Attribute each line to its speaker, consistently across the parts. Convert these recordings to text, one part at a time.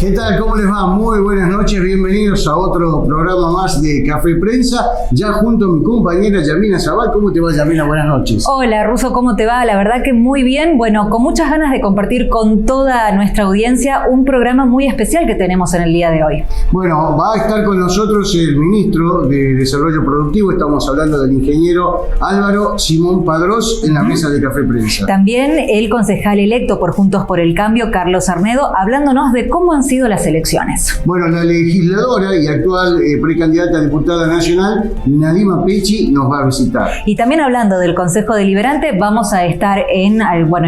Speaker 1: ¿Qué tal? ¿Cómo les va? Muy buenas noches, bienvenidos a otro programa más de Café Prensa, ya junto a mi compañera Yamina Zabal. ¿Cómo te va, Yamina? Buenas noches.
Speaker 2: Hola, Russo, ¿cómo te va? La verdad que muy bien, bueno, con muchas ganas de compartir con toda nuestra audiencia un programa muy especial que tenemos en el día de hoy.
Speaker 1: Bueno, va a estar con nosotros el ministro de Desarrollo Productivo, estamos hablando del ingeniero Álvaro Simón Padrós en la mesa de Café Prensa.
Speaker 2: También el concejal electo por Juntos por el Cambio, Carlos Arnedo, hablándonos de cómo han sido las elecciones.
Speaker 1: Bueno, la legisladora y actual precandidata a diputada nacional, Nadima Pechi, nos va a visitar.
Speaker 2: Y también hablando del Consejo Deliberante, vamos a estar en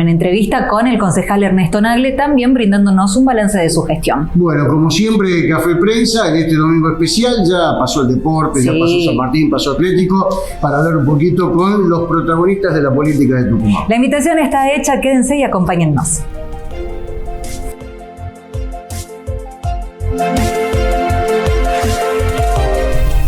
Speaker 2: entrevista con el concejal Ernesto Nagle, también brindándonos un balance de su gestión.
Speaker 1: Bueno, como siempre, Café Prensa, en este domingo especial, ya pasó el deporte, sí. Ya pasó San Martín, pasó Atlético, para hablar un poquito con los protagonistas de la política de Tucumán.
Speaker 2: La invitación está hecha, quédense y acompáñennos.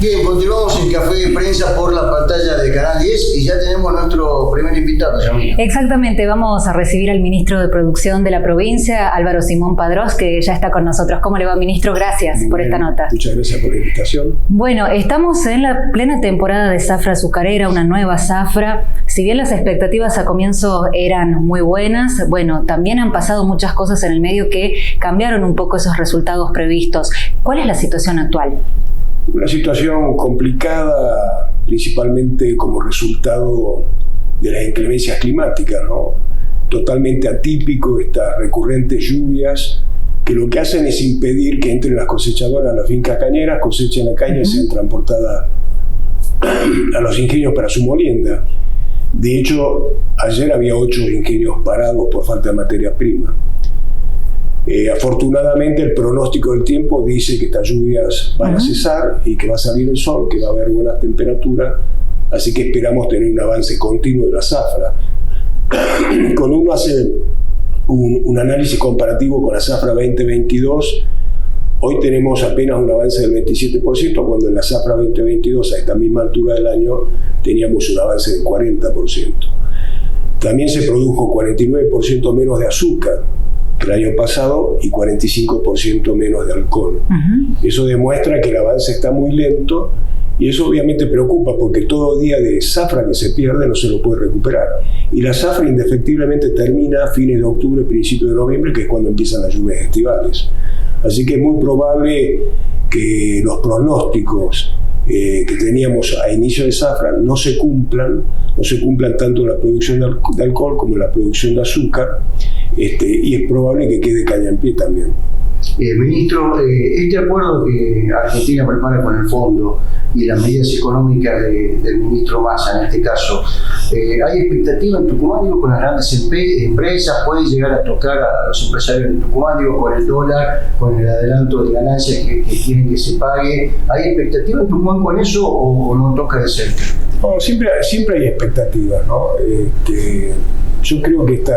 Speaker 1: Bien, continuamos en Café Prensa por la pantalla de Canal 10 y ya tenemos nuestro primer invitado, Yamina.
Speaker 2: Exactamente, vamos a recibir al ministro de Producción de la provincia, Álvaro Simón Padrós, que ya está con nosotros. ¿Cómo le va, ministro? Gracias por esta nota.
Speaker 3: Muchas gracias por la invitación.
Speaker 2: Bueno, estamos en la plena temporada de zafra azucarera, una nueva zafra. Si bien las expectativas a comienzo eran muy buenas, bueno, también han pasado muchas cosas en el medio que cambiaron un poco esos resultados previstos. ¿Cuál es la situación actual?
Speaker 3: Una situación complicada, principalmente como resultado de las inclemencias climáticas, ¿no? Totalmente atípico, estas recurrentes lluvias que lo que hacen es impedir que entren las cosechadoras a las fincas cañeras, cosechen la caña y sean transportadas a los ingenios para su molienda. De hecho, ayer había 8 ingenios parados por falta de materia prima. Afortunadamente el pronóstico del tiempo dice que estas lluvias van a cesar y que va a salir el sol, que va a haber buenas temperaturas, así que esperamos tener un avance continuo de la zafra. Cuando uno hace un análisis comparativo con la zafra 2022, hoy tenemos apenas un avance del 27%, cuando en la zafra 2022, a esta misma altura del año, teníamos un avance del 40%. También se produjo 49% menos de azúcar que el año pasado y 45% menos de alcohol. Eso demuestra que el avance está muy lento y eso obviamente preocupa porque todo día de zafra que se pierde no se lo puede recuperar. Y la zafra indefectiblemente termina a fines de octubre, principios de noviembre, que es cuando empiezan las lluvias estivales. Así que es muy probable que los pronósticos que teníamos a inicio de zafra no se cumplan tanto en la producción de alcohol como en la producción de azúcar, y es probable que quede caña en pie también.
Speaker 1: Ministro, este acuerdo que Argentina prepara con el fondo y las medidas económicas del ministro Massa en este caso, ¿hay expectativa en Tucumán con las grandes empresas? ¿Puede llegar a tocar a los empresarios de Tucumán con el dólar, con el adelanto de ganancias que quieren que se pague? ¿Hay expectativa en Tucumán con eso o no toca de cerca?
Speaker 3: No, siempre hay expectativas, ¿no? Yo creo que esta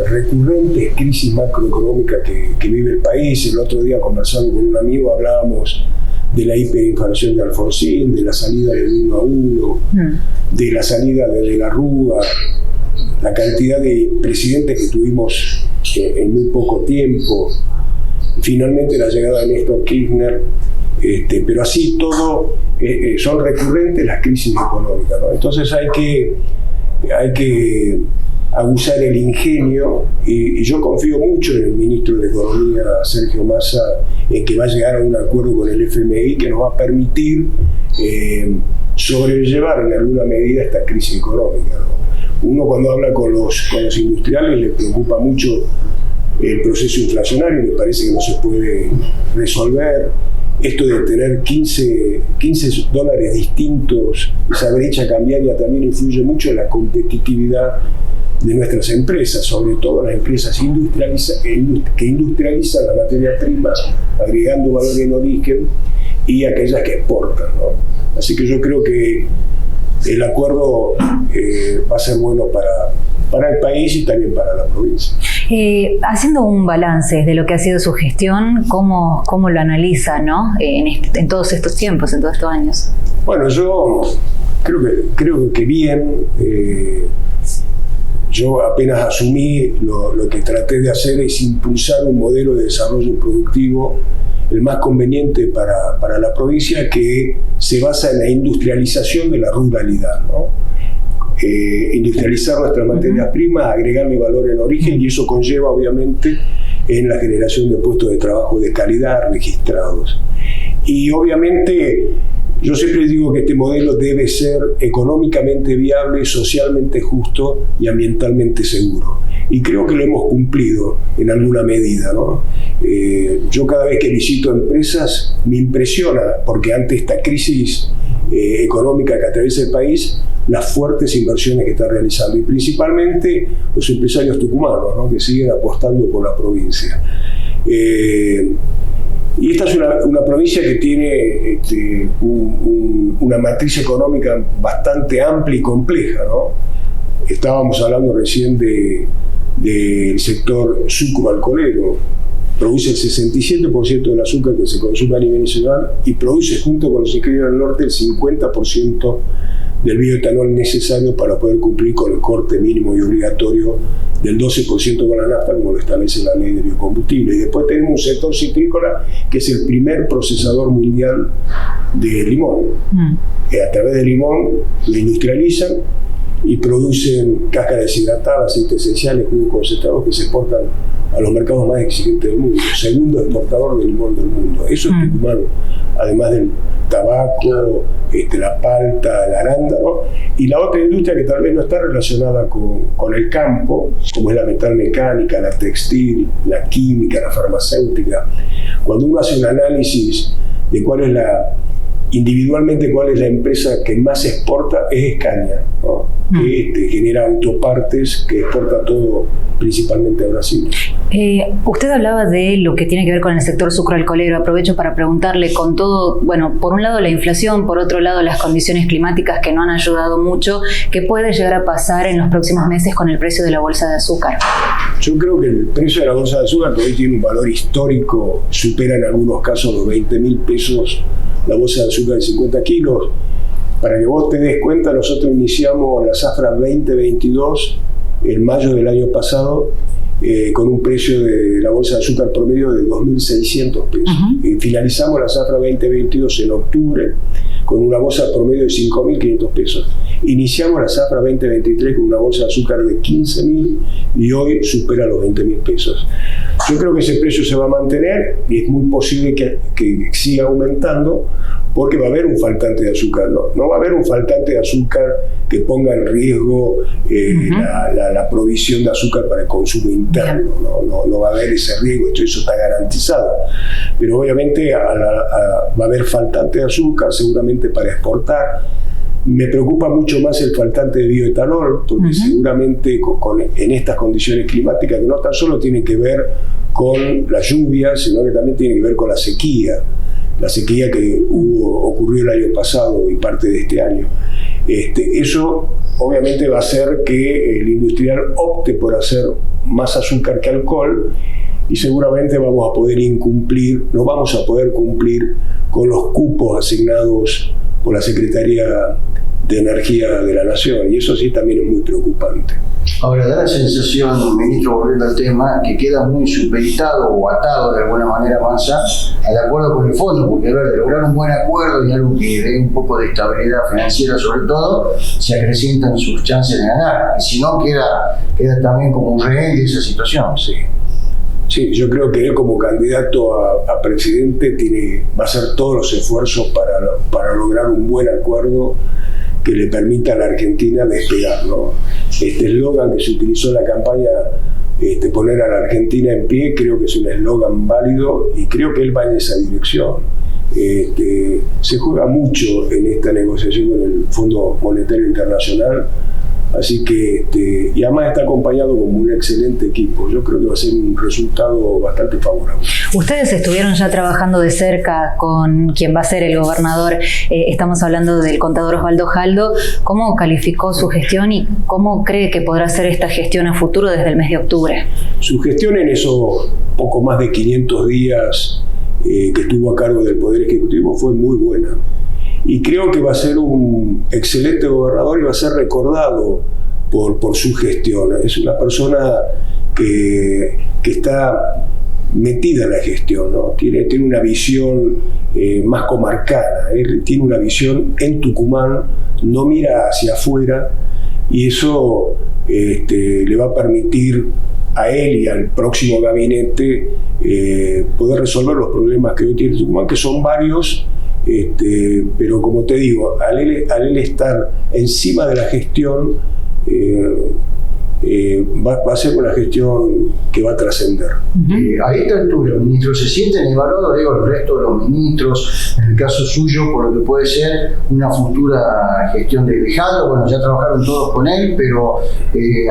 Speaker 3: recurrentes crisis macroeconómica que vive el país. El otro día, conversando con un amigo, hablábamos de la hiperinflación de Alfonsín, de la salida del 1 a 1, de la salida de la Rúa, la cantidad de presidentes que tuvimos en muy poco tiempo, finalmente la llegada de Néstor Kirchner, pero así todo son recurrentes las crisis económicas, ¿no? Entonces hay que aguzar el ingenio y yo confío mucho en el ministro de Economía, Sergio Massa, en que va a llegar a un acuerdo con el FMI que nos va a permitir sobrellevar en alguna medida esta crisis económica, ¿no? Uno cuando habla con los industriales le preocupa mucho el proceso inflacionario, me parece que no se puede resolver. Esto de tener 15 dólares distintos, esa brecha cambiaria también influye mucho en la competitividad de nuestras empresas, sobre todo las empresas que industrializan la materia prima, agregando valor en origen, y aquellas que exportan, ¿no? Así que yo creo que el acuerdo va a ser bueno para el país y también para la provincia.
Speaker 2: Haciendo un balance de lo que ha sido su gestión, ¿cómo lo analiza, ¿no? En todos estos tiempos, en todos estos años?
Speaker 3: Bueno, yo creo que bien. yo apenas asumí, lo que traté de hacer es impulsar un modelo de desarrollo productivo el más conveniente para la provincia, que se basa en la industrialización de la ruralidad, ¿no? Industrializar nuestras materias primas, agregarle valor en origen, y eso conlleva obviamente en la generación de puestos de trabajo de calidad registrados. Y obviamente yo siempre digo que este modelo debe ser económicamente viable, socialmente justo y ambientalmente seguro. Y creo que lo hemos cumplido en alguna medida, ¿no? Yo cada vez que visito empresas me impresiona, porque ante esta crisis económica que atraviesa el país, las fuertes inversiones que está realizando, y principalmente los empresarios tucumanos, ¿no?, que siguen apostando por la provincia. Y esta es una provincia que tiene una matriz económica bastante amplia y compleja, ¿no? Estábamos hablando recién del sector sucro-alcoholero. Produce el 67% del azúcar que se consume a nivel nacional, y produce, junto con los inscritos del norte, el 50% del bioetanol necesario para poder cumplir con el corte mínimo y obligatorio del 12% con la nafta, como lo establece la ley de biocombustible. Y después tenemos un sector citrícola que es el primer procesador mundial de limón. A través del limón lo industrializan y producen cáscara deshidratada, aceites esenciales, jugos concentrados que se exportan a los mercados más exigentes del mundo. Segundo exportador de limón del mundo. Eso es tucumano, además del tabaco, la palta, el arándano. Y la otra industria que tal vez no está relacionada con el campo, como es la metalmecánica, la textil, la química, la farmacéutica. Cuando uno hace un análisis de individualmente cuál es la empresa que más exporta, es Escaña, ¿no? Que genera autopartes, que exporta todo principalmente a Brasil.
Speaker 2: Usted hablaba de lo que tiene que ver con el sector sucroalcoholero. Aprovecho para preguntarle, con todo, bueno, por un lado la inflación, por otro lado las condiciones climáticas que no han ayudado mucho, ¿qué puede llegar a pasar en los próximos meses con el precio de la bolsa de azúcar?
Speaker 3: Yo creo que el precio de la bolsa de azúcar, que hoy tiene un valor histórico, supera en algunos casos los 20.000 pesos la bolsa de azúcar de 50 kilos. Para que vos te des cuenta, nosotros iniciamos la zafra 2022 en mayo del año pasado, con un precio de la bolsa de azúcar promedio de 2.600 pesos. Y finalizamos la zafra 2022 en octubre con una bolsa promedio de 5.500 pesos. Iniciamos la zafra 2023 con una bolsa de azúcar de 15.000 y hoy supera los 20.000 pesos. Yo creo que ese precio se va a mantener y es muy posible que siga aumentando, porque va a haber un faltante de azúcar. No va a haber un faltante de azúcar que ponga en riesgo la provisión de azúcar para el consumo interno. No va a haber ese riesgo, eso está garantizado. Pero obviamente va a haber faltante de azúcar, seguramente para exportar. Me preocupa mucho más el faltante de bioetanol, porque seguramente en estas condiciones climáticas, que no tan solo tienen que ver con la lluvia, sino que también tienen que ver con la sequía que ocurrió el año pasado y parte de este año. Eso obviamente va a hacer que el industrial opte por hacer más azúcar que alcohol, y seguramente no vamos a poder cumplir con los cupos asignados por la Secretaría de Energía de la Nación, y eso sí también es muy preocupante.
Speaker 1: Ahora, da la sensación, ministro, volviendo al tema, que queda muy supeditado o atado de alguna manera más al acuerdo con el fondo, porque de lograr un buen acuerdo y algo que dé un poco de estabilidad financiera sobre todo, se acrecientan sus chances de ganar, y si no queda también como un rehén de esa situación.
Speaker 3: Sí, yo creo que él como candidato a presidente va a hacer todos los esfuerzos para lograr un buen acuerdo que le permita a la Argentina despegar, ¿no? Este eslogan que se utilizó en la campaña, poner a la Argentina en pie, creo que es un eslogan válido y creo que él va en esa dirección. Se juega mucho en esta negociación con el Fondo Monetario Internacional, así que y además está acompañado como un excelente equipo. Yo creo que va a ser un resultado bastante favorable.
Speaker 2: Ustedes estuvieron ya trabajando de cerca con quien va a ser el gobernador, estamos hablando del contador Osvaldo Jaldo. ¿Cómo calificó su gestión y cómo cree que podrá ser esta gestión a futuro desde el mes de octubre?
Speaker 3: Su gestión en esos poco más de 500 días que estuvo a cargo del Poder Ejecutivo fue muy buena. Y creo que va a ser un excelente gobernador y va a ser recordado por su gestión. Es una persona que está metida en la gestión, ¿no? Tiene una visión más comarcana, él tiene una visión en Tucumán, no mira hacia afuera, y eso le va a permitir a él y al próximo gabinete poder resolver los problemas que hoy tiene Tucumán, que son varios, pero como te digo, al él estar encima de la gestión, va a ser una gestión que va a trascender.
Speaker 1: A esta altura, ministro, ¿se sienten evaluados, el resto de los ministros, en el caso suyo, por lo que puede ser una futura gestión de Grijalbo? Bueno, ya trabajaron todos con él, pero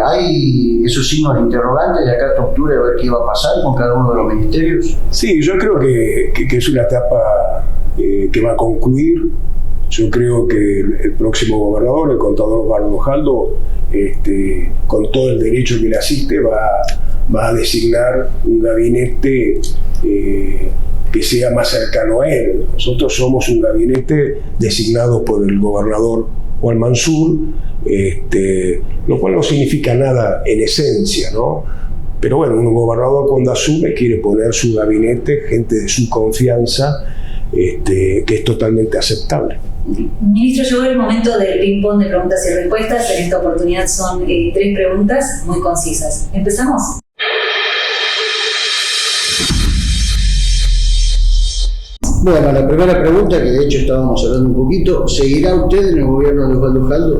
Speaker 1: hay esos signos de interrogantes de acá a esta altura de ver qué va a pasar con cada uno de los ministerios.
Speaker 3: Sí, yo creo que es una etapa que va a concluir. Yo creo que el próximo gobernador, el contador Barlojaldo, con todo el derecho que le asiste, va a designar un gabinete que sea más cercano a él. Nosotros somos un gabinete designado por el gobernador Juan Mansur, lo cual no significa nada en esencia, ¿no? Pero bueno, un gobernador cuando asume quiere poner su gabinete, gente de su confianza, que es totalmente aceptable.
Speaker 2: Ministro, llegó el momento del ping-pong de preguntas y respuestas. En esta oportunidad son 3 preguntas muy concisas. ¿Empezamos?
Speaker 1: Bueno, la primera pregunta, que de hecho estábamos hablando un poquito, ¿seguirá usted en el gobierno de Osvaldo Jaldo?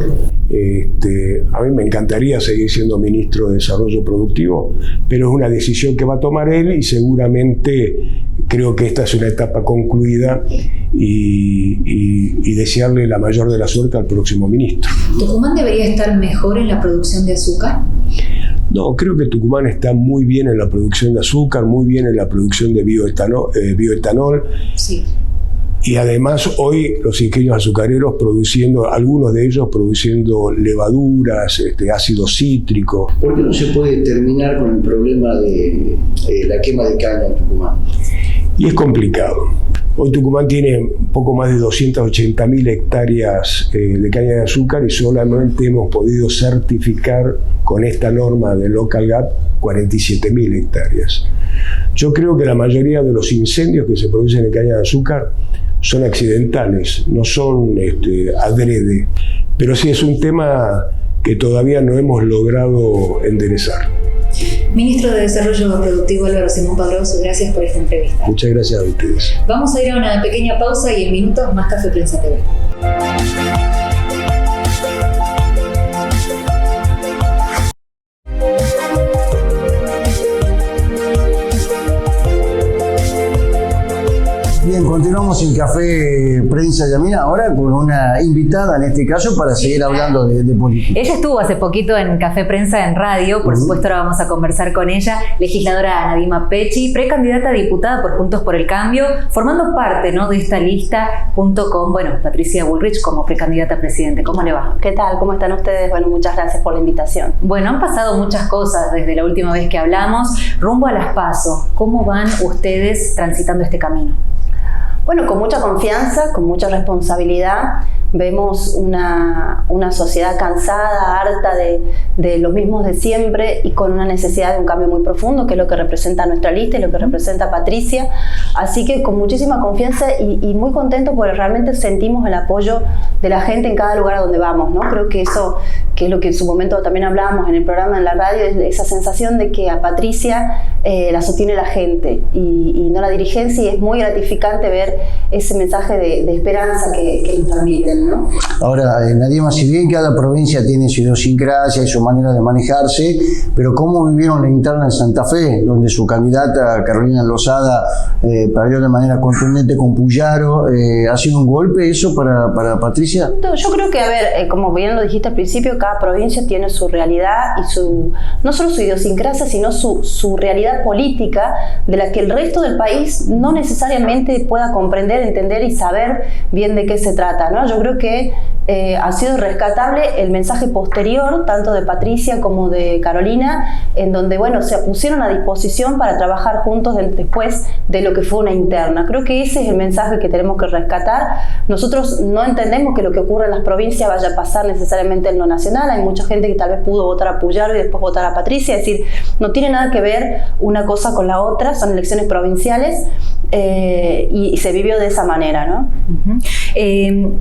Speaker 3: A mí me encantaría seguir siendo ministro de Desarrollo Productivo, pero es una decisión que va a tomar él y seguramente creo que esta es una etapa concluida y desearle la mayor de la suerte al próximo ministro.
Speaker 2: ¿Tucumán debería estar mejor en la producción de azúcar?
Speaker 3: No, creo que Tucumán está muy bien en la producción de azúcar, muy bien en la producción de bioetanol.
Speaker 2: Sí.
Speaker 3: Y además hoy los ingenios azucareros algunos de ellos produciendo levaduras, ácido cítrico.
Speaker 1: ¿Por qué no se puede terminar con el problema de la quema de caña en Tucumán?
Speaker 3: Y es complicado. Hoy Tucumán tiene un poco más de 280.000 hectáreas de caña de azúcar y solamente hemos podido certificar con esta norma de Local Gap 47.000 hectáreas. Yo creo que la mayoría de los incendios que se producen en caña de azúcar son accidentales, no son adrede, pero sí es un tema que todavía no hemos logrado enderezar.
Speaker 2: Ministro de Desarrollo Productivo Álvaro Simón Padroso, gracias por esta entrevista.
Speaker 3: Muchas gracias a ustedes.
Speaker 2: Vamos a ir a una pequeña pausa y en minutos más Café Prensa TV.
Speaker 1: Bien, continuamos en Café Prensa Yamina, ahora con una invitada en este caso para seguir hablando de política.
Speaker 2: Ella estuvo hace poquito en Café Prensa en radio, por supuesto ahora vamos a conversar con ella, legisladora Nadima Pechi, precandidata a diputada por Juntos por el Cambio, formando parte, ¿no?, de esta lista junto con, Patricia Bullrich como precandidata a presidente. ¿Cómo le va?
Speaker 4: ¿Qué tal? ¿Cómo están ustedes? Bueno, muchas gracias por la invitación.
Speaker 2: Bueno, han pasado muchas cosas desde la última vez que hablamos, rumbo a las PASO. ¿Cómo van ustedes transitando este camino?
Speaker 4: Bueno, con mucha confianza, con mucha responsabilidad. Vemos una sociedad cansada, harta de los mismos de siempre y con una necesidad de un cambio muy profundo, que es lo que representa nuestra lista y lo que representa Patricia. Así que con muchísima confianza y muy contento porque realmente sentimos el apoyo de la gente en cada lugar a donde vamos, ¿no? Creo que eso, que es lo que en su momento también hablábamos en el programa, en la radio, es esa sensación de que a Patricia la sostiene la gente y no la dirigencia, y es muy gratificante ver ese mensaje de esperanza que nos transmiten, ¿no?
Speaker 1: Ahora, Nadima, si bien cada provincia tiene su idiosincrasia y su manera de manejarse, pero ¿cómo vivieron la interna en Santa Fe, donde su candidata Carolina Lozada perdió de manera contundente con Puyaro? ¿Ha sido un golpe eso para Patricia?
Speaker 4: Yo creo que, a ver, como bien lo dijiste al principio, cada provincia tiene su realidad y no solo su idiosincrasia, sino su realidad política, de la que el resto del país no necesariamente pueda comprender, entender y saber bien de qué se trata, ¿no? Yo creo que ha sido rescatable el mensaje posterior, tanto de Patricia como de Carolina, en donde, bueno, se pusieron a disposición para trabajar juntos después de lo que fue una interna. Creo que ese es el mensaje que tenemos que rescatar. Nosotros no entendemos que lo que ocurre en las provincias vaya a pasar necesariamente en lo nacional. Hay mucha gente que tal vez pudo votar a Puyaro y después votar a Patricia, es decir, no tiene nada que ver una cosa con la otra, son elecciones provinciales y se vivió de esa manera, ¿no?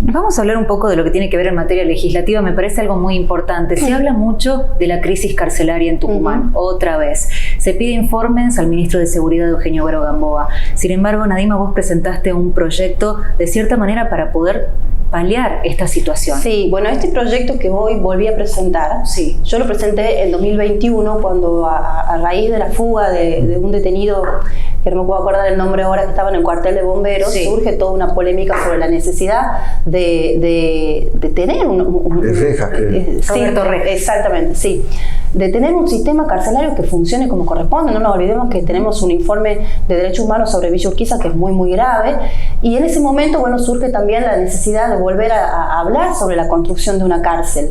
Speaker 2: Vamos a hablar un poco de lo que tiene que ver en materia legislativa, me parece algo muy importante. Se habla mucho de la crisis carcelaria en Tucumán, otra vez. Se pide informes al ministro de Seguridad, Eugenio Guero Gamboa. Sin embargo, Nadima, vos presentaste un proyecto de cierta manera para poder paliar esta situación.
Speaker 4: Sí, bueno, este proyecto que hoy volví a presentar,
Speaker 2: sí,
Speaker 4: yo lo presenté en 2021 cuando a raíz de la fuga de un detenido, que no me puedo acordar el nombre ahora, que estaba en el cuartel de bomberos,
Speaker 2: sí,
Speaker 4: surge toda una polémica sobre la necesidad de tener
Speaker 1: de Rejas,
Speaker 4: sí, exactamente, sí, de tener un sistema carcelario que funcione como corresponde. No nos olvidemos que tenemos un informe de derechos humanos sobre Villa Urquiza que es muy, muy grave, y en ese momento, bueno, surge también la necesidad de volver a hablar sobre la construcción de una cárcel.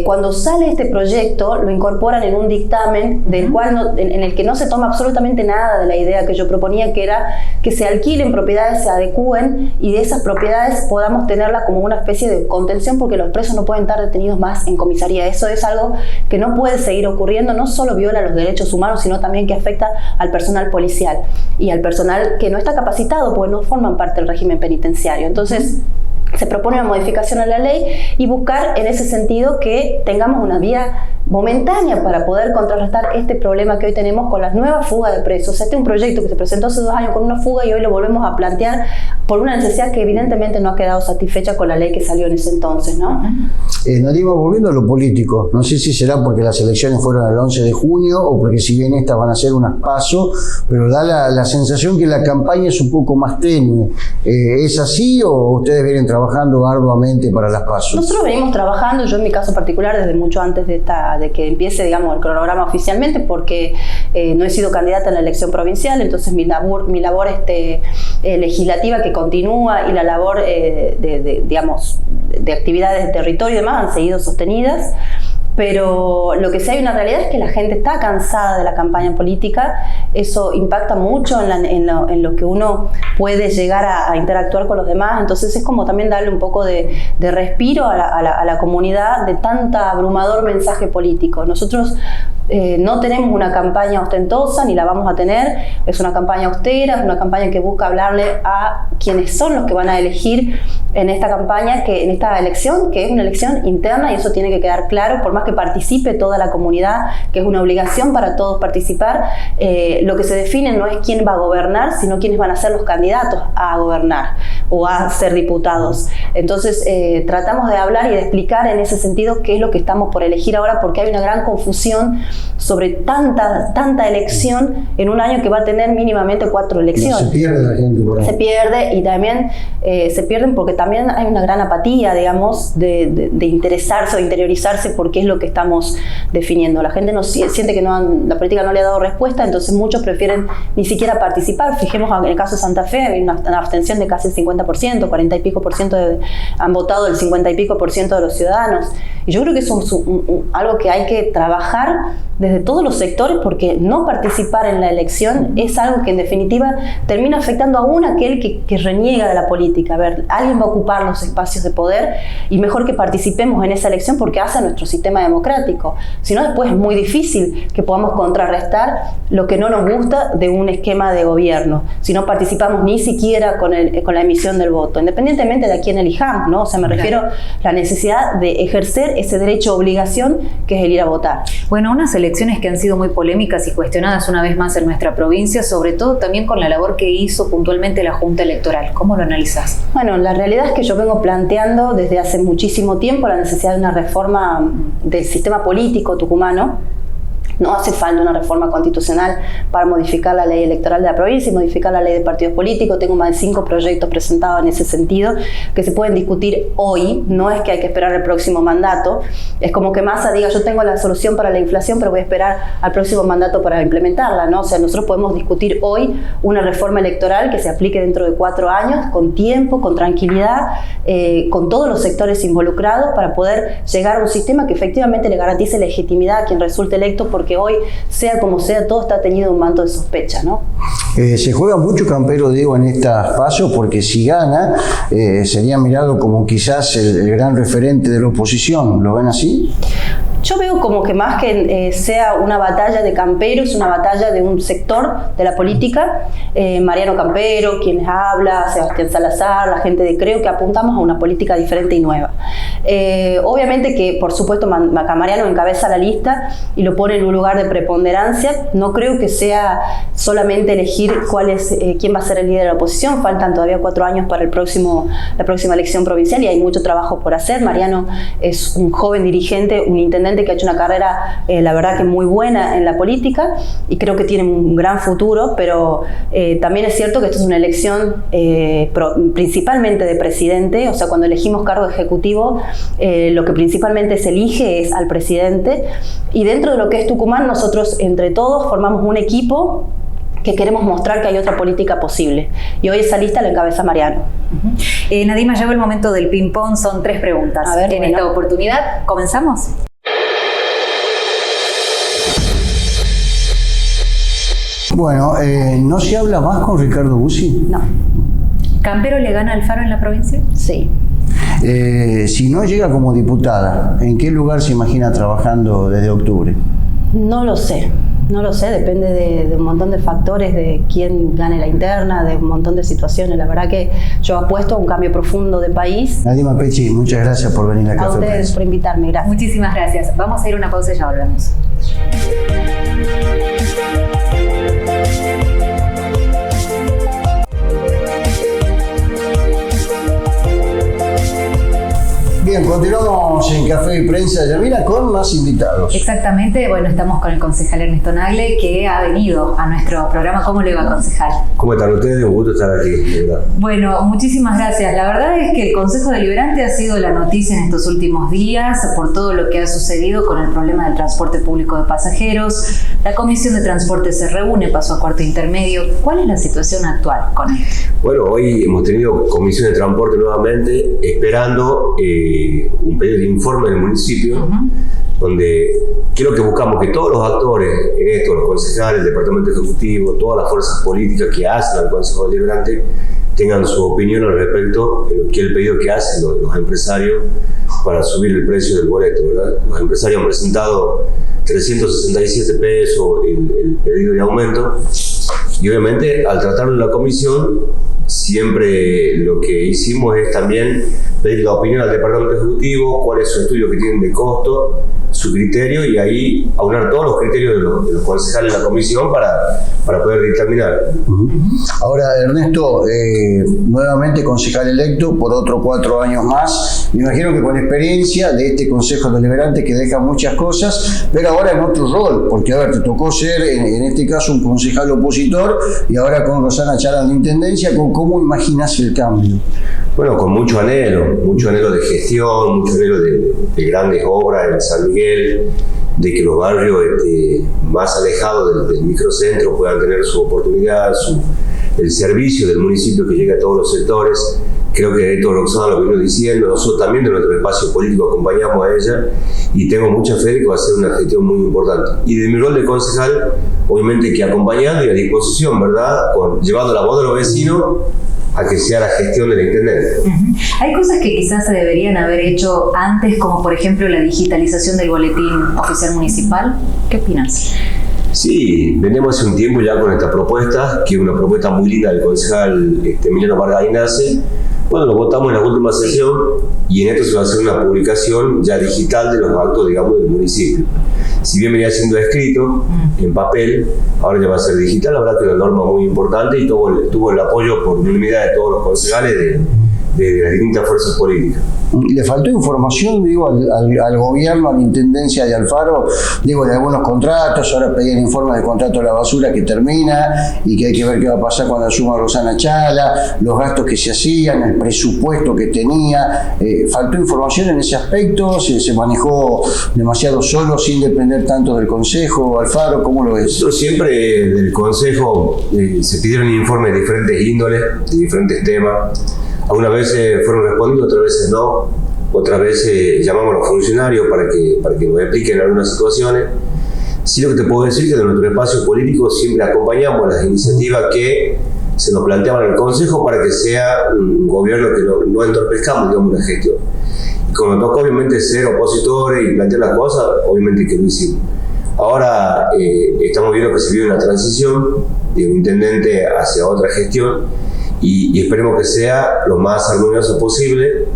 Speaker 4: Cuando sale este proyecto, lo incorporan en un dictamen del cual en el que no se toma absolutamente nada de la idea que yo proponía, que era que se alquilen propiedades, se adecúen, y de esas propiedades podamos tenerlas como una especie de contención, porque los presos no pueden estar detenidos más en comisaría. Eso es algo que no puede seguir ocurriendo, no solo viola los derechos humanos, sino también que afecta al personal policial y al personal que no está capacitado, porque no forman parte del régimen penitenciario. Entonces, se propone una modificación a la ley y buscar en ese sentido que tengamos una vía momentánea para poder contrarrestar este problema que hoy tenemos con las nuevas fugas de presos. Este es un proyecto que se presentó hace 2 años con una fuga y hoy lo volvemos a plantear por una necesidad que evidentemente no ha quedado satisfecha con la ley que salió en ese entonces, ¿no?
Speaker 1: Nadima, volviendo a lo político, no sé si será porque las elecciones fueron el 11 de junio o porque si bien estas van a ser unas PASO, pero da la sensación que la campaña es un poco más tenue. ¿Es así o ustedes vienen trabajando arduamente para las PASO?
Speaker 4: Nosotros venimos trabajando, yo en mi caso particular, desde mucho antes de que empiece, digamos, el cronograma oficialmente, porque no he sido candidata en la elección provincial, entonces mi labor legislativa que continúa y la labor digamos, de actividades de territorio y demás han seguido sostenidas. Pero lo que sí hay una realidad es que la gente está cansada de la campaña política. Eso impacta mucho en lo que uno puede llegar a interactuar con los demás. Entonces es como también darle un poco de respiro a la comunidad de tanta abrumador mensaje político. Nosotros no tenemos una campaña ostentosa, ni la vamos a tener. Es una campaña austera, es una campaña que busca hablarle a quienes son los que van a elegir en esta campaña, en esta elección, que es una elección interna, y eso tiene que quedar claro, por más que participe toda la comunidad, que es una obligación para todos participar. Lo que se define no es quién va a gobernar, sino quiénes van a ser los candidatos a gobernar o a ser diputados. Entonces tratamos de hablar y de explicar en ese sentido qué es lo que estamos por elegir ahora, porque hay una gran confusión sobre tanta elección en un año que va a tener mínimamente 4 elecciones.
Speaker 1: No, se pierde la gente por ahí.
Speaker 4: Se pierde, y también se pierden porque también hay una gran apatía, digamos, de interesarse o interiorizarse por qué es lo que estamos definiendo. La gente no siente que la política no le ha dado respuesta, entonces muchos prefieren ni siquiera participar. Fijemos en el caso de Santa Fe, hay una abstención de casi el 50%, 40 y pico por ciento han votado el 50 y pico por ciento de los ciudadanos. Y yo creo que eso es algo que hay que trabajar desde todos los sectores, porque no participar en la elección es algo que en definitiva termina afectando aún a aquel que reniega de la política. A ver, alguien va a ocupar los espacios de poder y mejor que participemos en esa elección porque hace a nuestro sistema democrático. Si no, después es muy difícil que podamos contrarrestar lo que no nos gusta de un esquema de gobierno, si no participamos ni siquiera con la emisión del voto, independientemente de a quién elijamos, ¿no? O sea, me refiero a la necesidad de ejercer ese derecho obligación que es el ir a votar.
Speaker 2: Bueno, unas elecciones que han sido muy polémicas y cuestionadas una vez más en nuestra provincia, sobre todo también con la labor que hizo puntualmente la Junta Electoral. ¿Cómo lo analizás?
Speaker 4: Bueno, la realidad es que yo vengo planteando desde hace muchísimo tiempo la necesidad de una reforma del sistema político tucumano, No hace falta una reforma constitucional para modificar la ley electoral de la provincia y modificar la ley de partidos políticos. Tengo más de 5 proyectos presentados en ese sentido que se pueden discutir hoy. No es que hay que esperar el próximo mandato. Es como que Massa diga, yo tengo la solución para la inflación, pero voy a esperar al próximo mandato para implementarla, ¿no? O sea, nosotros podemos discutir hoy una reforma electoral que se aplique dentro de 4 años, con tiempo, con tranquilidad, con todos los sectores involucrados, para poder llegar a un sistema que efectivamente le garantice legitimidad a quien resulte electo, porque hoy, sea como sea, todo está teñido de un manto de sospecha, ¿no?
Speaker 1: Se juega mucho Campero, Diego, en estas pasos, porque si gana, sería mirado como quizás el gran referente de la oposición. ¿Lo ven así?
Speaker 4: Yo veo como que más que sea una batalla de Campero, es una batalla de un sector de la política. Mariano Campero, quien les habla, Sebastián Salazar, la gente de Creo, que apuntamos a una política diferente y nueva. Obviamente que, por supuesto, Mariano encabeza la lista y lo pone en un lugar de preponderancia. No creo que sea solamente elegir quién va a ser el líder de la oposición. Faltan todavía 4 años para la próxima elección provincial y hay mucho trabajo por hacer. Mariano es un joven dirigente, un intendente que ha hecho una carrera, la verdad que muy buena en la política, y creo que tiene un gran futuro, pero también es cierto que esto es una elección principalmente de presidente. O sea, cuando elegimos cargo ejecutivo, lo que principalmente se elige es al presidente, y dentro de lo que es Tucumán, nosotros entre todos formamos un equipo que queremos mostrar que hay otra política posible, y hoy esa lista la encabeza Mariano.
Speaker 2: Nadima, llegó el momento del ping-pong, son 3 preguntas.
Speaker 4: A ver,
Speaker 2: esta oportunidad, ¿comenzamos?
Speaker 1: Bueno, ¿no se habla más con Ricardo Bussi?
Speaker 4: No.
Speaker 2: ¿Campero le gana a Alfaro en la provincia?
Speaker 4: Sí.
Speaker 1: Si no llega como diputada, ¿en qué lugar se imagina trabajando desde octubre?
Speaker 4: No lo sé, depende de un montón de factores, de quién gane la interna, de un montón de situaciones. La verdad que yo apuesto a un cambio profundo de país.
Speaker 1: Nadima Pecci, muchas gracias por venir a Café
Speaker 4: A ustedes
Speaker 1: Prensa.
Speaker 4: por invitarme, gracias.
Speaker 2: Muchísimas gracias. Vamos a ir a una pausa y ya volvemos.
Speaker 1: Bien, continuamos en Café y Prensa de Yamila con más invitados.
Speaker 2: Exactamente, bueno, estamos con el concejal Ernesto Nagle, que ha venido a nuestro programa. ¿Cómo le va, concejal?
Speaker 5: ¿Cómo están ustedes? Un gusto estar aquí, de verdad.
Speaker 2: Bueno, muchísimas gracias. La verdad es que el Consejo Deliberante ha sido la noticia en estos últimos días por todo lo que ha sucedido con el problema del transporte público de pasajeros. La Comisión de Transporte se reúne, pasó a cuarto intermedio. ¿Cuál es la situación actual con esto?
Speaker 5: Bueno, hoy hemos tenido Comisión de Transporte nuevamente, esperando un pedido de informe del municipio, donde creo que buscamos que todos los actores en esto, los concejales, el departamento ejecutivo, todas las fuerzas políticas que hacen al Consejo Deliberante, tengan su opinión al respecto de que el pedido que hacen los empresarios para subir el precio del boleto, ¿verdad? Los empresarios han presentado 367 pesos el pedido de aumento, y obviamente al tratarlo en la comisión, siempre lo que hicimos es también pedir la opinión al departamento ejecutivo, cuál es su estudio que tienen de costo, su criterio, y ahí aunar todos los criterios de los concejales de la comisión para poder dictaminar.
Speaker 1: Ahora, Ernesto, nuevamente concejal electo por otros 4 años más. Me imagino que con experiencia de este Consejo Deliberante que deja muchas cosas, pero ahora en otro rol, porque a ver, te tocó ser en este caso un concejal opositor y ahora con Rosana Chara en la Intendencia. ¿Cómo imaginas el cambio?
Speaker 5: Bueno, con mucho anhelo de gestión, mucho anhelo de grandes obras en San Miguel, de que los barrios más alejados del microcentro puedan tener su oportunidad, el servicio del municipio que llegue a todos los sectores. Creo que Héctor Roxana lo vino diciendo, nosotros también de nuestro espacio político acompañamos a ella, y tengo mucha fe de que va a ser una gestión muy importante. Y de mi rol de concejal, obviamente que acompañando y a disposición, ¿verdad? Llevando la voz de los vecinos a que sea la gestión de la intendencia.
Speaker 2: Hay cosas que quizás se deberían haber hecho antes, como por ejemplo la digitalización del boletín oficial municipal. ¿Qué opinas?
Speaker 5: Sí, venimos hace un tiempo ya con esta propuesta, que es una propuesta muy linda del concejal Emiliano Vargas Ignace. Bueno, lo votamos en la última sesión, y en esto se va a hacer una publicación ya digital de los actos, digamos, del municipio. Si bien venía siendo escrito en papel, ahora ya va a ser digital. La verdad que es una norma muy importante y tuvo el apoyo por unanimidad de todos los concejales de las distintas fuerzas políticas.
Speaker 1: ¿Le faltó información, digo, al gobierno, a la intendencia de Alfaro, digo, de algunos contratos? Ahora pedían informes del contrato de la basura que termina y que hay que ver qué va a pasar cuando asuma Rosana Chala, los gastos que se hacían, el presupuesto que tenía. ¿Faltó información en ese aspecto? ¿Se manejó demasiado solo sin depender tanto del Consejo? Alfaro, ¿cómo lo ves?
Speaker 5: Nosotros siempre del Consejo se pidieron informes de diferentes índoles, de diferentes temas. Algunas veces fueron respondidos, otras veces no. Otras veces llamamos a los funcionarios para que nos expliquen algunas situaciones. Sí, lo que te puedo decir es que en nuestro espacio político siempre acompañamos las iniciativas que se nos planteaban en el Consejo para que sea un gobierno que no entorpezcamos, digamos, la gestión. Y como nos toca obviamente ser opositores y plantear las cosas, obviamente que lo hicimos. Ahora estamos viendo que se vive una transición de un intendente hacia otra gestión y esperemos que sea lo más armonioso posible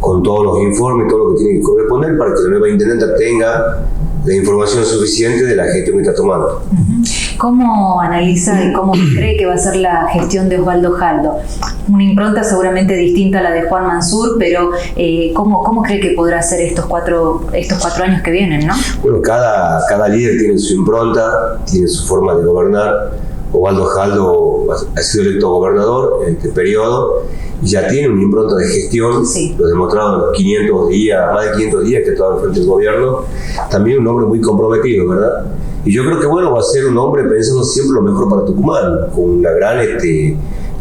Speaker 5: con todos los informes, todo lo que tiene que corresponder para que la nueva intendenta tenga la información suficiente de la gestión que está tomando.
Speaker 2: ¿Cómo analiza y cómo cree que va a ser la gestión de Osvaldo Jaldo? Una impronta seguramente distinta a la de Juan Mansur, pero ¿cómo cree que podrá ser estos cuatro años que vienen, ¿no?
Speaker 5: Bueno, cada líder tiene su impronta, tiene su forma de gobernar. Osvaldo Jaldo ha sido electo gobernador en este periodo y ya tiene una impronta de gestión, sí. Lo demostraron los 500 días, más de 500 días que estaba al frente del gobierno. También un hombre muy comprometido, ¿verdad? Y yo creo que bueno, va a ser un hombre pensando siempre lo mejor para Tucumán, con una gran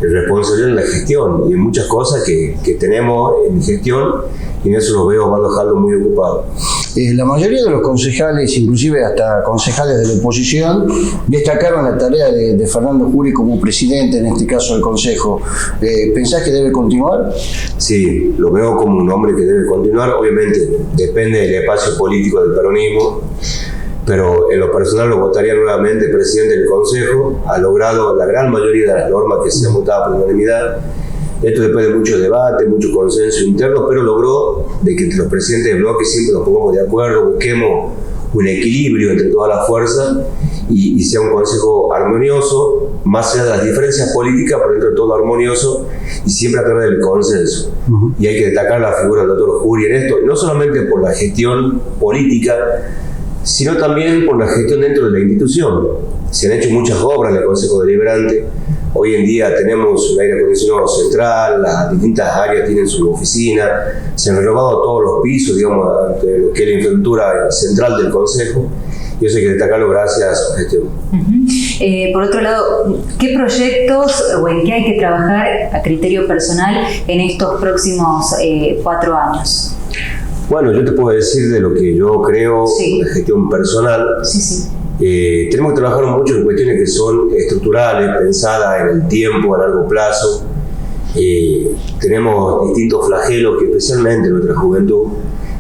Speaker 5: responsabilidad en la gestión y en muchas cosas que tenemos en gestión, y en eso lo veo a Osvaldo Jaldo muy ocupado.
Speaker 1: La mayoría de los concejales, inclusive hasta concejales de la oposición, destacaron la tarea de Fernando Juri como presidente, en este caso del Consejo. ¿Pensás que debe continuar?
Speaker 5: Sí, lo veo como un hombre que debe continuar. Obviamente depende del espacio político del peronismo, pero en lo personal lo votaría nuevamente presidente del Consejo. Ha logrado la gran mayoría de las normas que se han votado por unanimidad. Esto después de mucho debate, mucho consenso interno, pero logró de que entre los presidentes de bloque siempre nos pongamos de acuerdo, busquemos un equilibrio entre todas las fuerzas y sea un consejo armonioso, más allá de las diferencias políticas, pero dentro de todo armonioso y siempre a través del consenso. Y hay que destacar la figura del doctor Juri en esto, no solamente por la gestión política, sino también por la gestión dentro de la institución. Se han hecho muchas obras en el Consejo Deliberante. Hoy en día tenemos un aire acondicionado central, las distintas áreas tienen su oficina, se han renovado todos los pisos, digamos, de lo que es la infraestructura central del Consejo, y eso hay que destacarlo gracias a su gestión.
Speaker 2: Por otro lado, ¿qué proyectos o en qué hay que trabajar a criterio personal en estos próximos 4 años?
Speaker 5: Bueno, yo te puedo decir de lo que yo creo, sí. De gestión personal.
Speaker 2: Sí.
Speaker 5: Tenemos que trabajar mucho en cuestiones que son estructurales, pensadas en el tiempo, a largo plazo. Tenemos distintos flagelos que especialmente en nuestra juventud,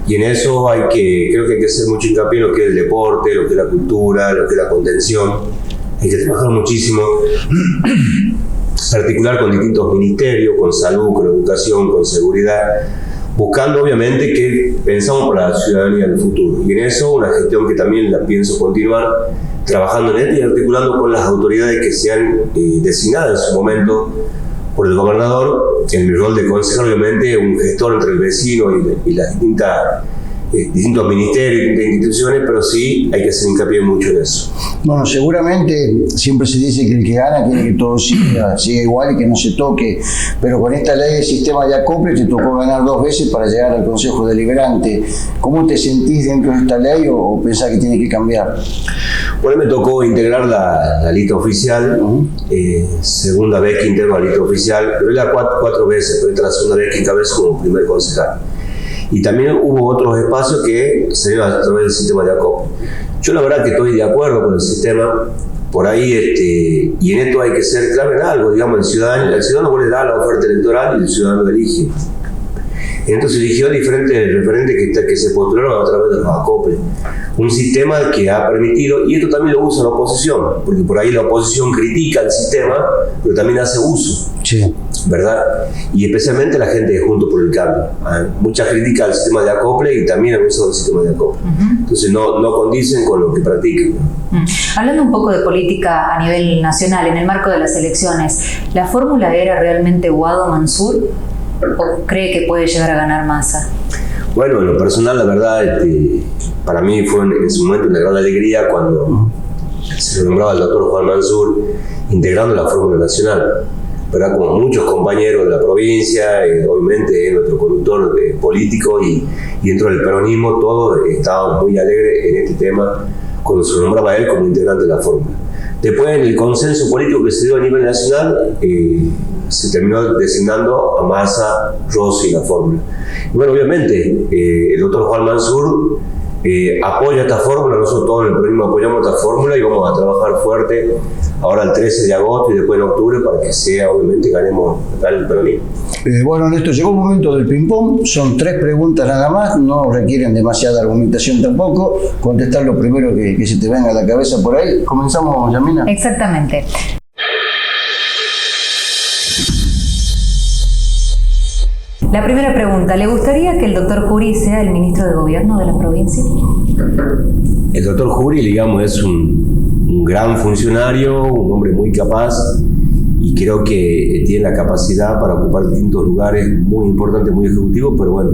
Speaker 5: y en eso creo que hay que hacer mucho hincapié en lo que es el deporte, lo que es la cultura, lo que es la contención. Hay que trabajar muchísimo, articular con distintos ministerios, con salud, con educación, con seguridad, buscando obviamente que pensamos por la ciudadanía del futuro. Y en eso una gestión que también la pienso continuar trabajando en esto y articulando con las autoridades que sean designadas en su momento por el gobernador, en mi rol de concejal, obviamente un gestor entre el vecino y las distintos ministerios, distintas instituciones, pero sí hay que hacer hincapié mucho en eso.
Speaker 1: Bueno, seguramente siempre se dice que el que gana quiere que todo siga igual y que no se toque, pero con esta ley del sistema de acople te tocó ganar 2 veces para llegar al Consejo Deliberante. ¿Cómo te sentís dentro de esta ley o pensás que tiene que cambiar?
Speaker 5: Bueno, me tocó integrar la lista oficial, segunda vez que integro la lista oficial, pero era 4 veces, pero esta es la segunda vez que encabezo como primer concejal. Y también hubo otros espacios que se dieron a través del sistema de acople. Yo la verdad que estoy de acuerdo con el sistema, por ahí, y en esto hay que ser clave en algo, digamos, el ciudadano le da la oferta electoral y el ciudadano elige. Entonces eligió diferentes referentes que se postularon a través de los acoples. Un sistema que ha permitido, y esto también lo usa la oposición, porque por ahí la oposición critica el sistema, pero también hace uso.
Speaker 1: Sí.
Speaker 5: ¿Verdad? Y especialmente la gente de Juntos por el Cambio. Mucha crítica al sistema de acople y también al uso del sistema de acople. Entonces no condicen con lo que practican.
Speaker 2: Hablando un poco de política a nivel nacional, en el marco de las elecciones, ¿la fórmula era realmente Guado-Mansur? ¿O cree que puede llegar a ganar Massa?
Speaker 5: Bueno, en lo personal, la verdad, para mí fue en su momento una gran alegría cuando se nombraba el doctor Juan Mansur integrando la fórmula nacional, ¿verdad? Como muchos compañeros de la provincia, obviamente es nuestro conductor político y dentro del peronismo todos estábamos muy alegres en este tema cuando se nombraba él como integrante de la fórmula. Después, en el consenso político que se dio a nivel nacional, se terminó designando a Massa, Rossi y la fórmula. Y bueno, obviamente, el doctor Juan Mansur apoya esta fórmula, nosotros todos en el peronismo apoyamos esta fórmula y vamos a trabajar fuerte ahora el 13 de agosto y después en octubre para que sea, obviamente, ganemos el peronismo.
Speaker 1: Bueno, Néstor, llegó el momento del ping-pong. Son 3 preguntas nada más, no requieren demasiada argumentación tampoco. Contestar lo primero que se te venga a la cabeza por ahí. ¿Comenzamos, Yamina?
Speaker 2: Exactamente. La primera pregunta, ¿le gustaría que el doctor Jury sea el ministro de Gobierno de la provincia?
Speaker 5: El doctor Jury, digamos, es un gran funcionario, un hombre muy capaz y creo que tiene la capacidad para ocupar distintos lugares muy importantes, muy ejecutivos, pero bueno,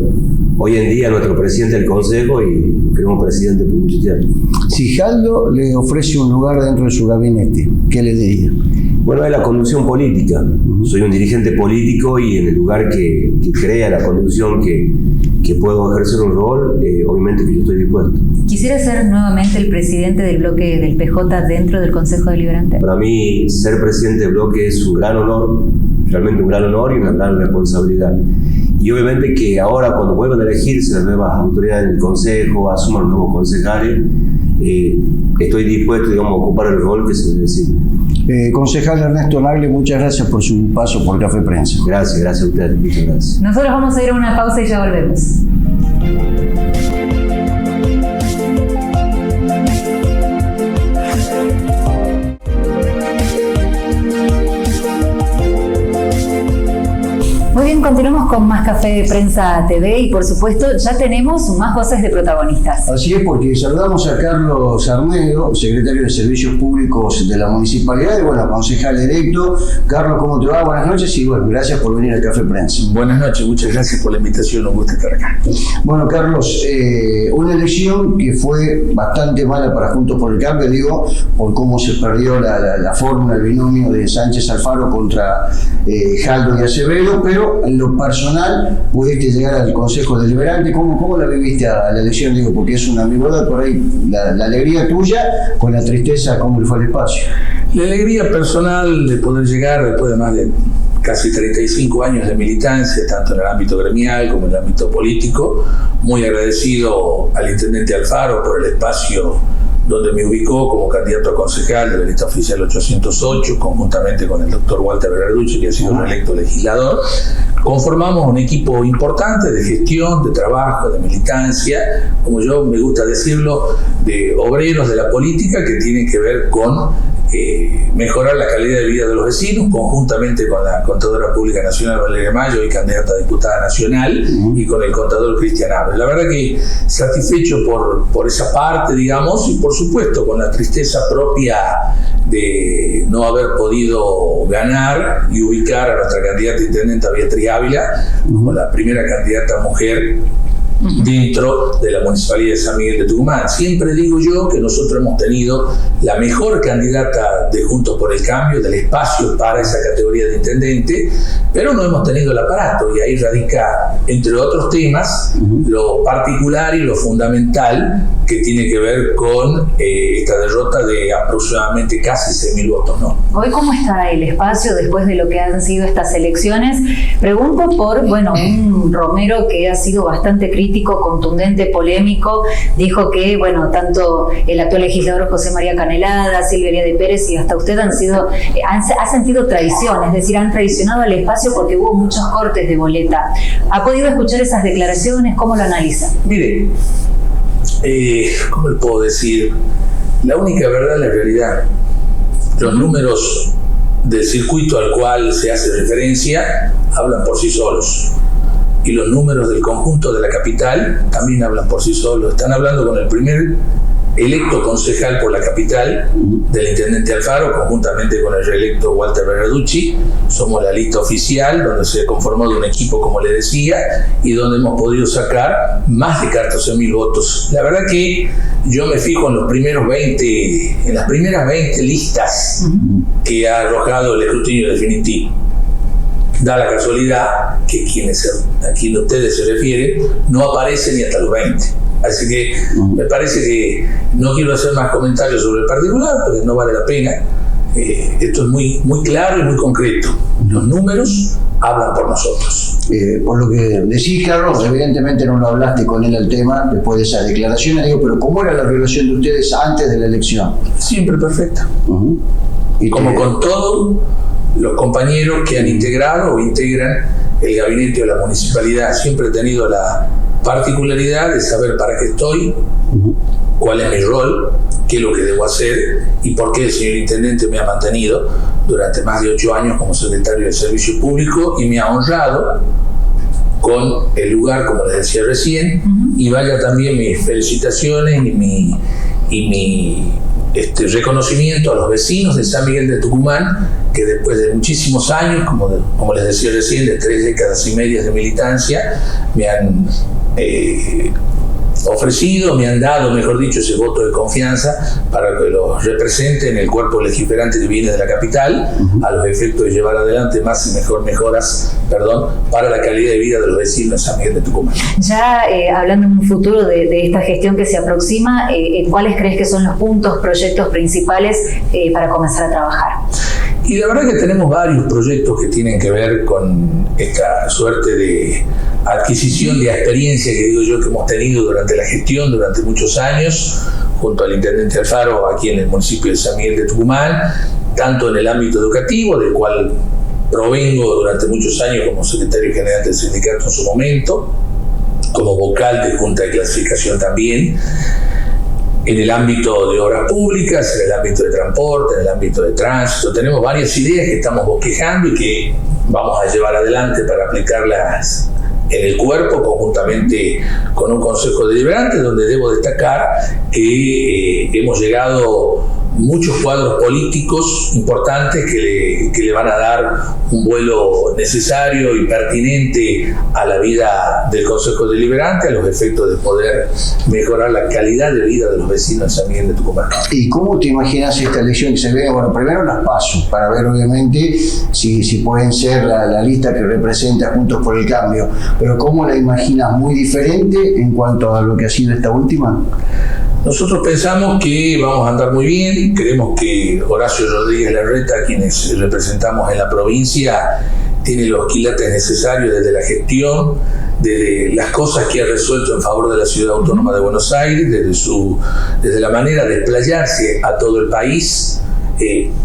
Speaker 5: hoy en día nuestro presidente del Consejo y lo queremos presidente por mucho tiempo.
Speaker 1: Si Jaldo le ofrece un lugar dentro de su gabinete, ¿qué le diría?
Speaker 5: Bueno, es la conducción política. Soy un dirigente político y en el lugar que crea la conducción que puedo ejercer un rol, obviamente que yo estoy dispuesto.
Speaker 2: ¿Quisiera ser nuevamente el presidente del bloque del PJ dentro del Consejo Deliberante?
Speaker 5: Para mí, ser presidente del bloque es un gran honor, realmente un gran honor y una gran responsabilidad. Y obviamente que ahora, cuando vuelvan a elegirse las nuevas autoridades del Consejo, asuman los nuevos concejales, estoy dispuesto, digamos, a ocupar el rol que se necesita.
Speaker 1: Concejal Ernesto Nagle, muchas gracias por su paso por Café Prensa.
Speaker 5: Gracias a ustedes, muchas gracias.
Speaker 2: Nosotros vamos a ir a una pausa y ya volvemos. Muy bien, continuamos con más Café de Prensa TV y por supuesto ya tenemos más voces de protagonistas.
Speaker 1: Así es, porque saludamos a Carlos Arnedo, secretario de Servicios Públicos de la Municipalidad y bueno, concejal electo. Carlos, ¿cómo te va? Buenas noches y bueno, gracias por venir al Café Prensa.
Speaker 6: Buenas noches, muchas gracias por la invitación, un gusto estar acá.
Speaker 1: Bueno, Carlos, una elección que fue bastante mala para Juntos por el Cambio, digo, por cómo se perdió la fórmula, el binomio de Sánchez Alfaro contra Jaldo y Acevedo, pero en lo personal pudiste llegar al Consejo Deliberante. ¿Cómo la viviste a la elección? Digo, porque es una ambigüedad por ahí, la alegría tuya con la tristeza, ¿cómo le fue el espacio?
Speaker 6: La alegría personal de poder llegar después de más de casi 35 años de militancia, tanto en el ámbito gremial como en el ámbito político. Muy agradecido al intendente Alfaro por el espacio donde me ubicó como candidato a concejal de la lista oficial 808, conjuntamente con el doctor Walter Berarducci, que ha sido electo legislador. Conformamos un equipo importante de gestión, de trabajo, de militancia, como yo me gusta decirlo, de obreros de la política que tienen que ver con mejorar la calidad de vida de los vecinos, conjuntamente con la Contadora Pública Nacional Valeria Mayo, y candidata a diputada nacional, y con el contador Cristian Abre. La verdad que satisfecho por esa parte, digamos, y por supuesto con la tristeza propia de no haber podido ganar y ubicar a nuestra candidata intendente Beatriz Ávila como la primera candidata mujer dentro de la Municipalidad de San Miguel de Tucumán. Siempre digo yo que nosotros hemos tenido la mejor candidata de Juntos por el Cambio, del espacio para esa categoría de intendente, pero no hemos tenido el aparato, y ahí radica, entre otros temas, lo particular y lo fundamental que tiene que ver con esta derrota de aproximadamente casi 6.000 votos, ¿no?
Speaker 2: Hoy, ¿cómo está el espacio después de lo que han sido estas elecciones? Pregunto por, bueno, un Romero que ha sido bastante crítico, contundente, polémico. Dijo que, bueno, tanto el actual legislador José María Canelada, Silvia de Pérez y hasta usted ha sentido traición, es decir, han traicionado al espacio porque hubo muchos cortes de boleta. ¿Ha podido escuchar esas declaraciones? ¿Cómo lo analiza?
Speaker 6: Mire, ¿cómo le puedo decir? La única verdad es la realidad. Los números del circuito al cual se hace referencia hablan por sí solos. Y los números del conjunto de la capital también hablan por sí solos. Están hablando con el primer electo concejal por la capital del intendente Alfaro, conjuntamente con el reelecto Walter Berarducci. Somos la lista oficial, donde se ha conformado un equipo, como le decía, y donde hemos podido sacar más de 14.000 votos. La verdad que yo me fijo en los primeros 20, en las primeras 20 listas que ha arrojado el escrutinio definitivo. Da la casualidad que a quien ustedes se refieren no aparecen ni hasta los 20. Así que me parece que no quiero hacer más comentarios sobre el particular, porque no vale la pena. Esto es muy, muy claro y muy concreto. Los números hablan por nosotros.
Speaker 1: Por lo que decís, Carlos, evidentemente no lo hablaste con él el tema después de esas declaraciones, digo, pero ¿cómo era la relación de ustedes antes de la elección?
Speaker 6: Siempre perfecta. Y como con todos los compañeros que han integrado o integran el gabinete de la municipalidad, siempre he tenido la particularidad de saber para qué estoy, cuál es mi rol, qué es lo que debo hacer y por qué el señor intendente me ha mantenido durante más de 8 años como secretario de Servicio Público y me ha honrado con el lugar, como les decía recién, y vaya también mis felicitaciones y mi reconocimiento a los vecinos de San Miguel de Tucumán, que después de muchísimos años, como les decía recién, de 3 décadas y media de militancia, me han ofrecido, me han dado, mejor dicho, ese voto de confianza para que los represente en el cuerpo legiferante que viene de la capital, a los efectos de llevar adelante más y mejoras para la calidad de vida de los vecinos de San Miguel de Tucumán.
Speaker 2: Ya hablando en un futuro de esta gestión que se aproxima, ¿cuáles crees que son los puntos, proyectos principales para comenzar a trabajar?
Speaker 6: Y la verdad que tenemos varios proyectos que tienen que ver con esta suerte de adquisición de experiencia que digo yo que hemos tenido durante la gestión, durante muchos años, junto al intendente Alfaro aquí en el municipio de San Miguel de Tucumán, tanto en el ámbito educativo, del cual provengo durante muchos años como secretario general del sindicato en su momento, como vocal de Junta de Clasificación también, en el ámbito de obras públicas, en el ámbito de transporte, en el ámbito de tránsito. Tenemos varias ideas que estamos bosquejando y que vamos a llevar adelante para aplicarlas en el cuerpo, conjuntamente con un consejo deliberante, donde debo destacar que hemos llegado muchos cuadros políticos importantes que le van a dar un vuelo necesario y pertinente a la vida del Consejo Deliberante, a los efectos de poder mejorar la calidad de vida de los vecinos de San Miguel de Tucumán.
Speaker 1: ¿Y cómo te imaginas esta elección que se ve? Bueno, primero las PASO, para ver obviamente si pueden ser la lista que representa Juntos por el Cambio, pero ¿cómo la imaginas? ¿Muy diferente en cuanto a lo que ha sido esta última?
Speaker 6: Nosotros pensamos que vamos a andar muy bien, creemos que Horacio Rodríguez Larreta, quienes representamos en la provincia, tiene los quilates necesarios desde la gestión, desde las cosas que ha resuelto en favor de la Ciudad Autónoma de Buenos Aires, desde la manera de explayarse a todo el país.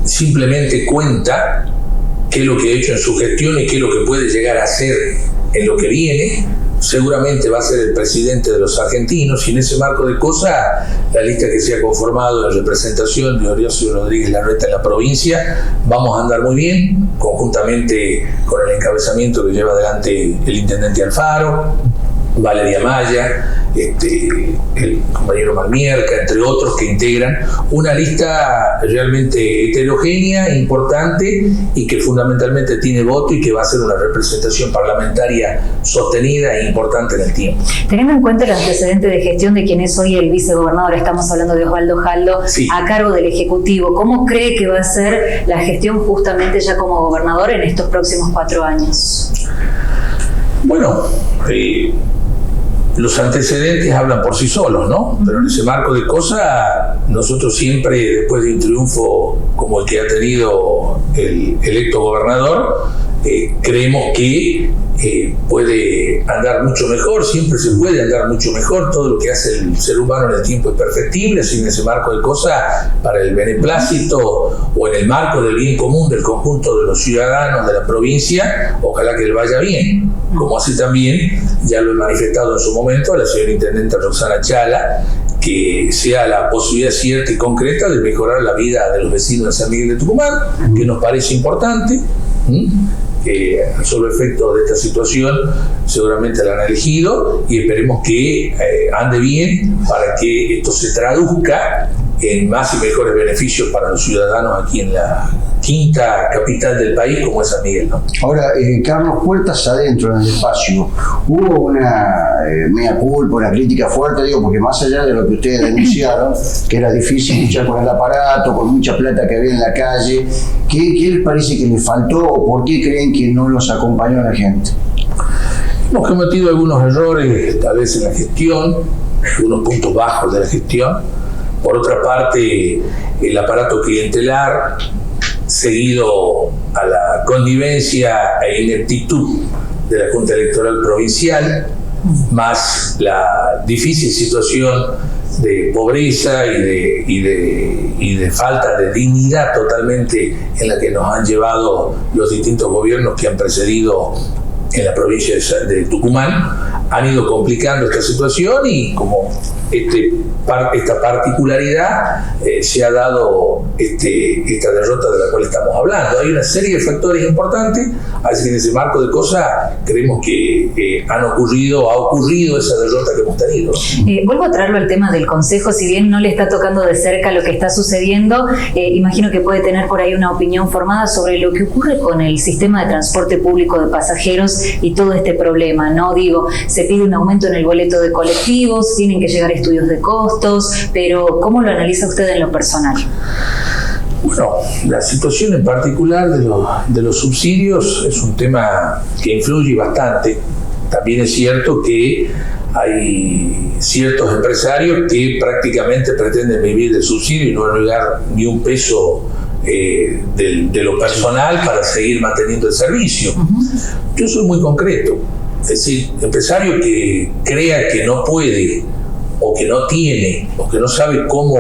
Speaker 6: Simplemente cuenta qué es lo que ha hecho en su gestión y qué es lo que puede llegar a hacer en lo que viene. Seguramente va a ser el presidente de los argentinos, y en ese marco de cosas, la lista que se ha conformado en representación de Horacio Rodríguez Larreta en la provincia, vamos a andar muy bien, conjuntamente con el encabezamiento que lleva adelante el intendente Alfaro, Valeria Maya, el compañero Malmierca, entre otros, que integran una lista realmente heterogénea, importante, y que fundamentalmente tiene voto y que va a ser una representación parlamentaria sostenida e importante en el tiempo.
Speaker 2: Teniendo en cuenta el antecedente de gestión de quien es hoy el vicegobernador, estamos hablando de Osvaldo Jaldo, sí, a cargo del Ejecutivo, ¿cómo cree que va a ser la gestión justamente ya como gobernador en estos próximos 4 años?
Speaker 6: Bueno, los antecedentes hablan por sí solos, ¿no? Pero en ese marco de cosas, nosotros siempre, después de un triunfo como el que ha tenido el electo gobernador, creemos que puede andar mucho mejor, siempre se puede andar mucho mejor, todo lo que hace el ser humano en el tiempo es perfectible, así en ese marco de cosas, para el beneplácito o en el marco del bien común del conjunto de los ciudadanos de la provincia, ojalá que le vaya bien, como así también ya lo he manifestado en su momento a la señora intendente Roxana Chala, que sea la posibilidad cierta y concreta de mejorar la vida de los vecinos de San Miguel de Tucumán, que nos parece importante. solo efecto de esta situación seguramente la han elegido y esperemos que ande bien para que esto se traduzca en más y mejores beneficios para los ciudadanos aquí en la quinta capital del país como es San Miguel, ¿no?
Speaker 1: Ahora, Carlos, puertas adentro en el espacio, hubo una mea culpa, una crítica fuerte, digo, porque más allá de lo que ustedes denunciaron, que era difícil luchar con el aparato, con mucha plata que había en la calle, ¿qué les parece que les faltó o por qué creen que no los acompañó la gente?
Speaker 6: Hemos cometido algunos errores, tal vez en la gestión, algunos puntos bajos de la gestión. Por otra parte, el aparato clientelar, seguido a la connivencia e ineptitud de la Junta Electoral Provincial, más la difícil situación de pobreza y de falta de dignidad totalmente en la que nos han llevado los distintos gobiernos que han precedido en la provincia de Tucumán, han ido complicando esta situación y como esta particularidad se ha dado esta derrota de la cual estamos hablando. Hay una serie de factores importantes, así que en ese marco de cosas creemos que ha ocurrido esa derrota que hemos tenido.
Speaker 2: Vuelvo a traerlo al tema del Consejo, si bien no le está tocando de cerca lo que está sucediendo, imagino que puede tener por ahí una opinión formada sobre lo que ocurre con el sistema de transporte público de pasajeros y todo este problema, ¿no? Digo, se pide un aumento en el boleto de colectivos, tienen que llegar estudios de costos, pero ¿cómo lo analiza usted en lo personal?
Speaker 6: Bueno, la situación en particular de los subsidios es un tema que influye bastante. También es cierto que hay ciertos empresarios que prácticamente pretenden vivir del subsidio y no agregar ni un peso de lo personal para seguir manteniendo el servicio. Yo soy muy concreto, es decir, empresario que crea que no puede o que no tiene o que no sabe cómo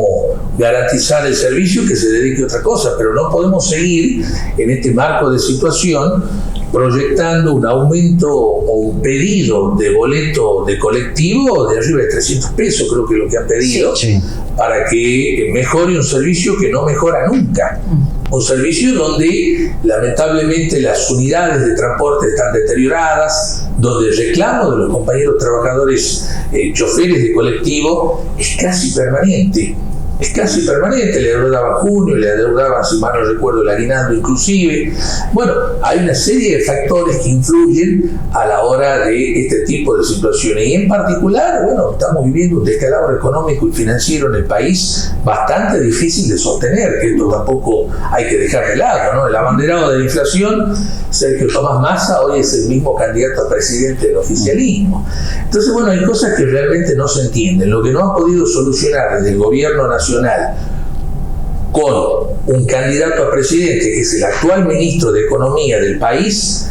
Speaker 6: garantizar el servicio, que se dedique a otra cosa, pero no podemos seguir en este marco de situación proyectando un aumento o un pedido de boleto de colectivo de arriba de 300 pesos, creo que es lo que han pedido, sí, para que mejore un servicio que no mejora nunca. Un servicio donde lamentablemente las unidades de transporte están deterioradas, donde el reclamo de los compañeros trabajadores, choferes de colectivo, es casi permanente. Es casi permanente, le adeudaban junio, le adeudaban, si mal no recuerdo, el aguinaldo inclusive. Bueno, hay una serie de factores que influyen a la hora de este tipo de situaciones. Y en particular, bueno, estamos viviendo un descalabro económico y financiero en el país bastante difícil de sostener, que esto tampoco hay que dejar de lado, ¿no? El abanderado de la inflación, Sergio Tomás Massa, hoy es el mismo candidato a presidente del oficialismo. Entonces, bueno, hay cosas que realmente no se entienden. Lo que no ha podido solucionar desde el gobierno nacional con un candidato a presidente que es el actual ministro de Economía del país,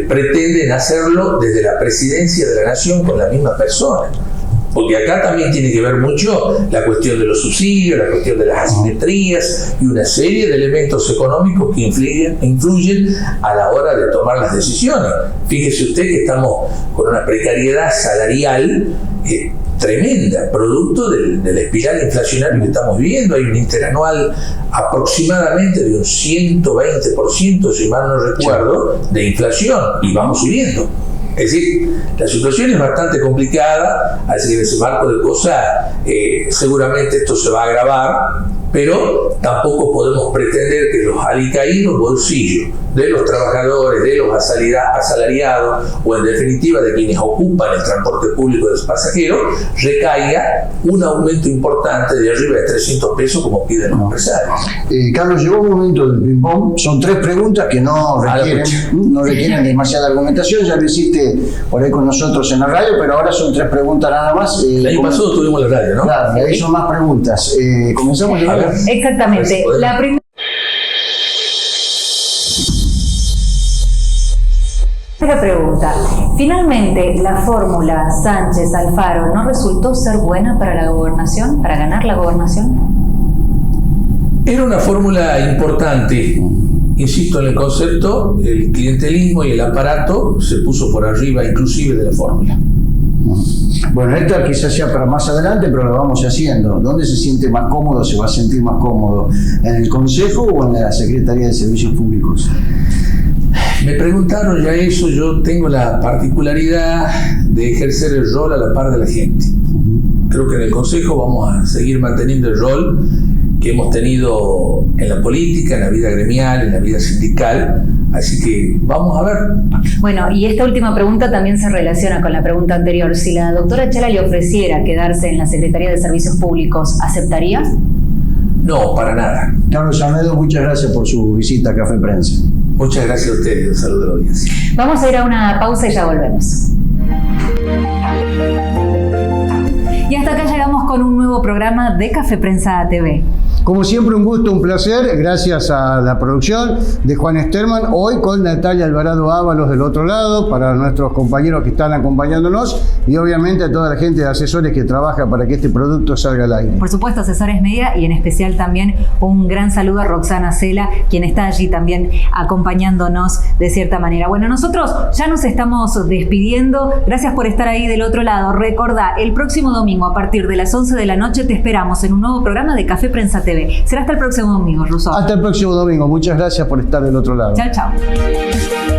Speaker 6: pretenden hacerlo desde la presidencia de la nación con la misma persona. Porque acá también tiene que ver mucho la cuestión de los subsidios, la cuestión de las asimetrías y una serie de elementos económicos que influyen a la hora de tomar las decisiones. Fíjese usted que estamos con una precariedad salarial tremenda, producto de la espiral inflacionaria que estamos viviendo. Hay un interanual aproximadamente de un 120%, si mal no recuerdo, de inflación, y vamos subiendo. Es decir, la situación es bastante complicada, así que en ese marco de cosas seguramente esto se va a agravar, pero tampoco podemos pretender que los alicaídos bolsillos de los trabajadores, de los asalariados o en definitiva de quienes ocupan el transporte público de los pasajeros, recaiga un aumento importante de arriba de 300 pesos como piden los empresarios.
Speaker 1: Carlos, llegó un momento del ping-pong, son 3 preguntas que no requieren demasiada argumentación, ya lo hiciste por ahí con nosotros en la radio, pero ahora son 3 preguntas nada más.
Speaker 6: El año pasado tuvimos la radio, ¿no?
Speaker 1: Claro, ahí son más preguntas. Comenzamos ya.
Speaker 2: Exactamente. La primera pregunta. Finalmente, ¿la fórmula Sánchez-Alfaro no resultó ser buena para la gobernación, para ganar la gobernación?
Speaker 6: Era una fórmula importante. Insisto en el concepto, el clientelismo y el aparato se puso por arriba inclusive de la fórmula.
Speaker 1: Bueno, esta quizás sea para más adelante, pero lo vamos haciendo. ¿Dónde se siente más cómodo, se va a sentir más cómodo? ¿En el Consejo o en la Secretaría de Servicios Públicos?
Speaker 6: Me preguntaron ya eso, yo tengo la particularidad de ejercer el rol a la par de la gente. Creo que en el Consejo vamos a seguir manteniendo el rol que hemos tenido en la política, en la vida gremial, en la vida sindical, así que vamos a ver.
Speaker 2: Bueno, y esta última pregunta también se relaciona con la pregunta anterior. Si la doctora Chela le ofreciera quedarse en la Secretaría de Servicios Públicos, ¿aceptaría?
Speaker 6: No, para nada.
Speaker 1: Carlos Amedo, muchas gracias por su visita a Café Prensa.
Speaker 6: Muchas gracias a ustedes, un saludo a la audiencia.
Speaker 2: Vamos a ir a una pausa y ya volvemos. Y hasta acá llegamos con un nuevo programa de Café Prensa TV.
Speaker 1: Como siempre, un gusto, un placer, gracias a la producción de Juan Sterman, hoy con Natalia Alvarado Ábalos del otro lado, para nuestros compañeros que están acompañándonos y obviamente a toda la gente de asesores que trabaja para que este producto salga al aire.
Speaker 2: Por supuesto, Asesores Media, y en especial también un gran saludo a Roxana Cela, quien está allí también acompañándonos de cierta manera. Bueno, nosotros ya nos estamos despidiendo, gracias por estar ahí del otro lado. Recordá, el próximo domingo a partir de las 11 de la noche te esperamos en un nuevo programa de Café Prensa TV. Será hasta el próximo domingo, Russo.
Speaker 1: Hasta el próximo domingo. Muchas gracias por estar del otro lado.
Speaker 2: Chao, chao.